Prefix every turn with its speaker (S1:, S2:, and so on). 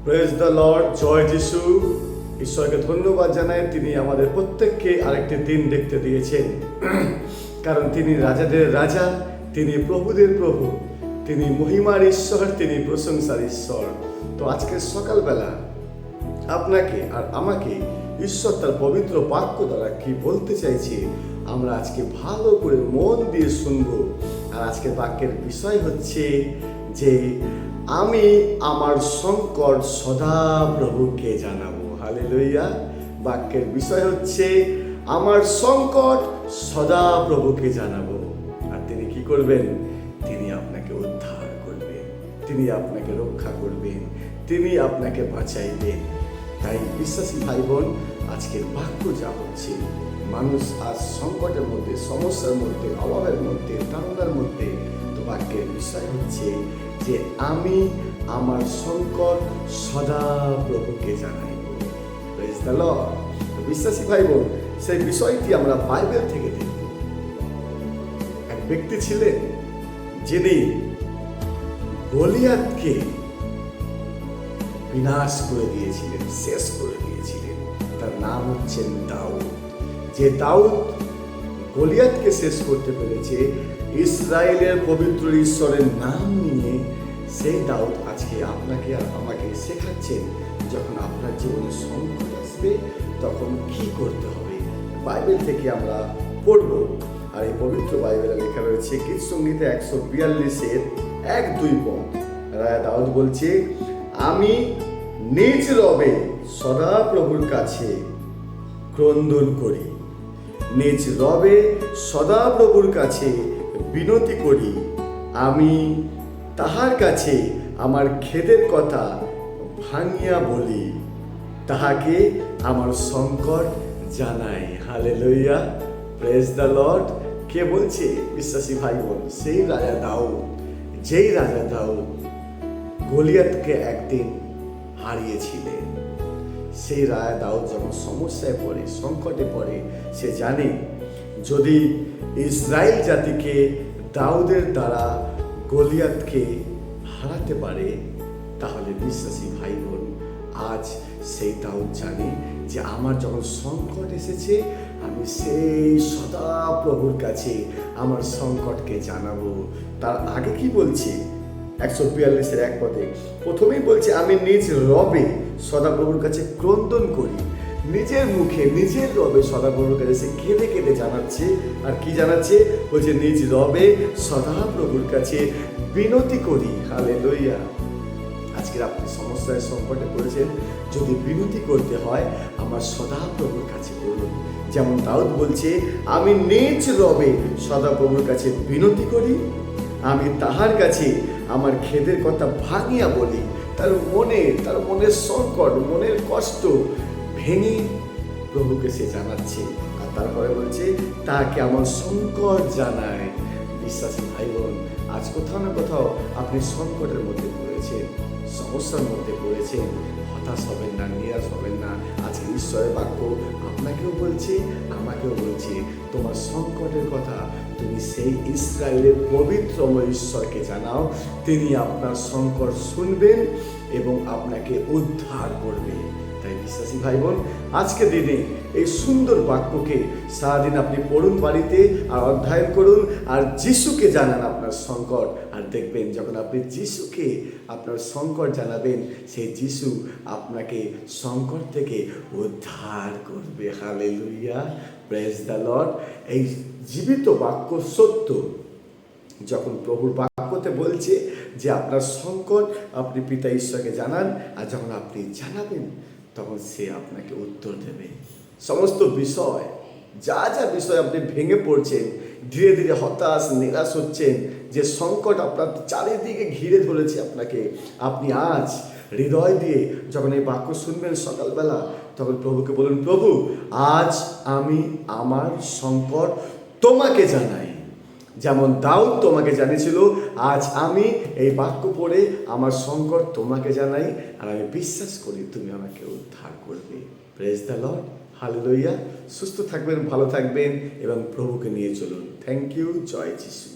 S1: Praise the Lord, জয় যিশু। ঈশ্বরকে ধন্যবাদ জানাই, তিনি আমাদের প্রত্যেককে আরেকটি দিন দেখতে দিয়েছেন। কারণ তিনি রাজাদের রাজা, তিনি প্রভুদের প্রভু, তিনি মহিমার ঈশ্বর, তিনি প্রশংসার ঈশ্বর। তো আজকে সকালবেলা আপনাকে আর আমাকে ঈশ্বর তার পবিত্র বাক্য দ্বারা কি বলতে চাইছে আমরা আজকে ভালো করে মন দিয়ে শুনব। আর আজকের বাক্যের বিষয় হচ্ছে যে আমি আমার সংকট সদা প্রভুকে জানাবো। হালেলুয়া। বাক্যের বিষয় হচ্ছে আমার সংকট সদা প্রভুকে জানাবো। আর তিনি কি করবেন? তিনি আপনাকে উদ্ধার করবেন, তিনি আপনাকে রক্ষা করবেন, তিনি আপনাকে বাঁচাইবেন। তাই বিশ্বাসী ভাই বোন, আজকের বাক্য যা হচ্ছে, মানুষ আজ সংকটের মধ্যে, সমস্যার মধ্যে, অভাবের মধ্যে, তাড়নার মধ্যে, তো বাক্যের বিষয় হচ্ছে যে আমি আমার সংকট সদা প্রভুকে জানাইব। Praise the Lord. বিশ্বাসী ভাই বোন, সেই বিষয়টি আমরা বাইবেল থেকে দেখব। এক ব্যক্তি ছিলেন যিনি গলিয়াতকে বিনাশ করে দিয়েছিলেন, শেষ করে দিয়েছিলেন। তার নাম হচ্ছেন দাউদ। যে দাউদ গলিয়াতকে শেষ করতে পেরেছে ইসরায়েলের পবিত্র ঈশ্বরের নাম নিয়ে, সেই দাউদ আজকে আপনাকে আর আমাকে শেখাচ্ছেন যখন আপনার জীবনে সংকট আসবে তখন কি করতে হবে। বাইবেল থেকে আমরা পড়ব। আর এই পবিত্র বাইবেলে লেখা রয়েছে গীতসংহিতা 142-এর 1-2 পদ। রাজা দাউদ বলছে, আমি নিজ রবে সদা প্রভুর কাছে ক্রন্দন করি, নিজ রবে সদা প্রভুর কাছে বিনতি করি। আমি তাহার কাছে আমার খেদের কথা ভাঙিয়া বলি, তাহাকে আমার সংকট জানাই। হালেলুয়া। Praise the lord. কে বলছে? বিশ্বাসী ভাই বোন, সেই রাজা দাউদ, যেই রাজা দাউদ গলিয়াতকে একদিন হারিয়েছিলেন। সেই রাজা দাউদ যখন সমস্যায় পড়ে, সংকটে পড়ে, সে জানে যদি ইসরায়েল জাতিকে দাউদের দ্বারা গলিয়াতকে হারাতে পারে, তাহলে বিশ্বাসী ভাই বোন, আজ সেই দাউদ জানে যে আমার যখন সংকট এসেছে, আমি সেই সদা প্রভুর কাছে আমার সংকটকে জানাবো। তার আগে কি বলছে? 142-এর 1 পদে প্রথমেই বলছে, আমি নিজ রবে সদাপ্রভুর কাছে ক্রন্দন করি। নিজের মুখে, নিজের রবে সদাপ্রভুর কাছে সে কেঁদে কেঁদে জানাচ্ছে। আর কি জানাচ্ছে? বলছে নিজ রবে সদাপ্রভুর কাছে বিনতি করি। হালেলুয়া। আজকের আপনি সমস্যায় সংকটে পড়েছেন, যদি বিনতি করতে হয় আমার সদাপ্রভুর কাছে করুন। যেমন দাউদ বলছে, আমি নিজ রবে সদাপ্রভুর কাছে বিনতি করি, আমি তাহার কাছে আমার খেদের কথা ভাঙিয়া বলি। তার মনের সংকট, মনের কষ্ট ভেঙে প্রভুকে সে জানাচ্ছে। আর তারপরে বলছে, তাকে আমার সংকট জানায়। বিশ্বাসী ভাই বোন, আজ কোথাও না কোথাও আপনি সংকটের মধ্যে পড়েছেন, সমস্যার মধ্যে পড়েছেন। হতাশ হবেন না, নিরাশ হবেন না। আজকে ঈশ্বরের বাক্য আপনাকেও বলছে, আমাকেও বলছে, তোমার সংকটের কথা তুমি সেই ইসরায়েলের পবিত্রময় ঈশ্বরকে জানাও। তিনি আপনার সংকট শুনবেন এবং আপনাকে উদ্ধার করবে। তাই বিশ্বাসী ভাই বোন, আজকে দিনে এই সুন্দর বাক্যকে সারাদিন আপনি পড়ুন বাড়িতে, আর অধ্যয়ন করুন, আর যিশুকে জানান আপনার সংকট। আর দেখবেন যখন আপনি যিশুকে আপনার সংকট জানাবেন, সেই যিশু আপনাকে সংকট থেকে উদ্ধার করবে। হালেলুয়া। Praise the lord. এই জীবিত বাক্য সত্য। যখন প্রভুর বাক্যতে বলছে যে আপনার সংকট আপনি পিতা ঈশ্বরকে জানান, আর যখন আপনি জানাবেন তখন সে আপনাকে উত্তর দেবে। সমস্ত বিষয়, যা যা বিষয় আপনি ভেঙে পড়ছেন, ধীরে ধীরে হতাশ, নিরাশ হচ্ছেন, যে সংকট আপনার চারিদিকে ঘিরে ধরেছে আপনাকে, আপনি আজ হৃদয় দিয়ে যখন এই বাক্য শুনবেন সকালবেলা, তখন প্রভুকে বলুন, প্রভু আজ আমি আমার সংকট তোমাকে জানাই। যেমন দাউদ তোমাকে জানিয়েছিল, আজ আমি এই বাক্য পড়ে আমার সংকট তোমাকে জানাই, আর আমি বিশ্বাস করি তুমি আমাকে উদ্ধার করবে। Praise the lord. হালেলুয়া। সুস্থ থাকবেন, ভালো থাকবেন এবং প্রভুকে নিয়ে চলুন। Thank you. জয় যিশু।